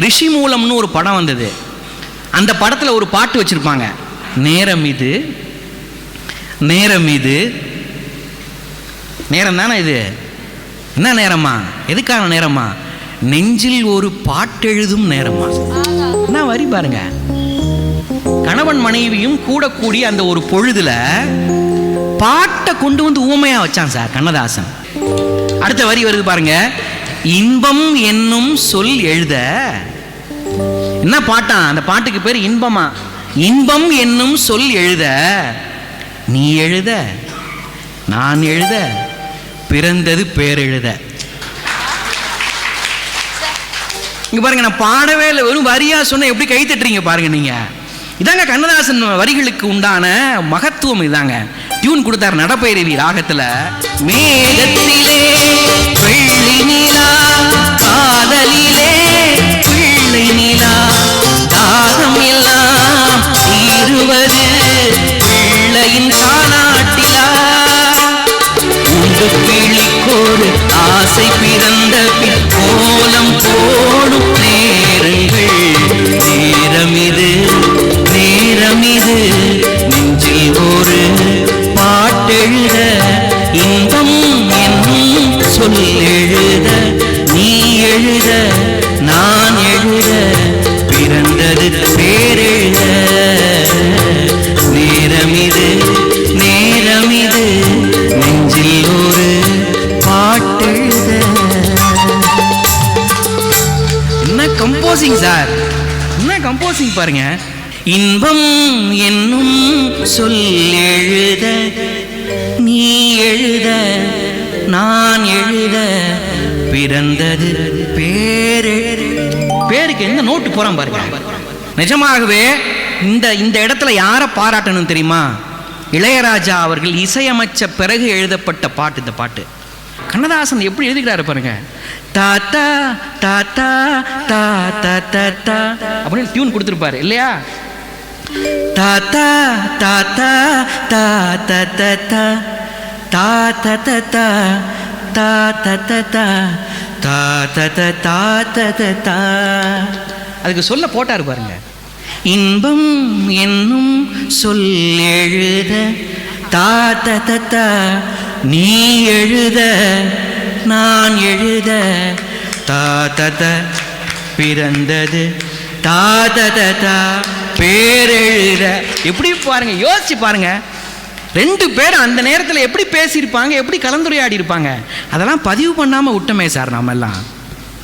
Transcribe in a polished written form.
ரிஷி மூலம்னு ஒரு படம் வந்தது. அந்த படத்தில் ஒரு பாட்டு வச்சுருப்பாங்க, நேரம் இது நேரம் இது. நேரம் தானே இது? என்ன நேரமா? எதுக்கான நேரமா? நெஞ்சில் ஒரு பாட்டெழுதும் நேரமா. என்ன வரி பாருங்க. கணவன் மனைவியும் கூடக்கூடிய அந்த ஒரு பொழுதுல பாட்டை கொண்டு வந்து ஊமையா வச்சான் சார் கண்ணதாசன். அடுத்த வரி வருது பாருங்க, இன்பம் என்னும் சொல் எழுத. என்ன பாட்டான்? அந்த பாட்டுக்கு பேர் இன்பமா. இன்பம் என்னும் சொல் எழுத, நீ எழுத நான் எழுத, பிறந்தது பேர் எழுத. இங்க பாருங்க, நான் பாடவே இல்லை, வெறும் வரியா சொன்ன எப்படி கை தட்டுறீங்க பாருங்க நீங்க. இதாங்க கண்ணதாசன் வரிகளுக்கு உண்டான மகத்துவம். இதாங்க டியூன் கொடுத்தார் நடப்பைரவி ராகத்துல. மேகத்திலே வெள்ளி நிலா, காதலிலே பிள்ளை நிலா, தாகம் எல்லாம் தீருவது பிள்ளையின் தானாட்டிலா. உண்டு பிள்ளைக்கோடு ஆசை பிறந்த பின் கோலம் போடும் நேரங்கள். நேரம் இது நேரம் இது, நெஞ்சில் ஒரு பாட்டெழுத, இன்பம் என்னும் சொல் எழுத, நீ எழுத நான் எழுத, பிறந்தது பேரெழுத. நேரம் இது நேரம் இது, நெஞ்சில் ஒரு பாட்டெழுத. என்ன கம்போசிங் சார், என்ன கம்போசிங் பாருங்க. இன்பம் என்னும் சொல் எழுத, நீ எழுத நான் எழுத, பிறந்தது பேரு. பேருக்கு எந்த நோட்டு போறான் பாருங்க. நிஜமாகவே இந்த இடத்துல யாரை பாராட்டணும் தெரியுமா? இளையராஜா அவர்கள் இசையமைச்ச பிறகு எழுதப்பட்ட பாட்டு இந்த பாட்டு. கண்ணதாசன் எப்படி எழுதுகிறாரு பாருங்க. தாத்தா தாத்தா தாத்தா தாத்தா அப்படின்னு டியூன் கொடுத்துருப்பாரு இல்லையா? தாத்தா தாத்தா தாத்தா தாத்தா தாத்தா தாத்தா தாத்தா தாத்தா தாத்தா தாத்தா தாத்தா. அதுக்கு சொல்ல போட்டாரு பாருங்க. இன்பம் என்னும் சொல் எழுத, தாத்தா தாத்தா நீ எழுத நான் எழுத, தாத்தா பிறந்தது தாத்தா பேரெழுத. எப்படி பாருங்க, யோசிச்சு பாருங்க. ரெண்டு பேரும் அந்த நேரத்தில் எப்படி பேசியிருப்பாங்க, எப்படி கலந்துரையாடி இருப்பாங்க. அதெல்லாம் பதிவு பண்ணாமல் விட்டோமே சார் நாமெல்லாம்.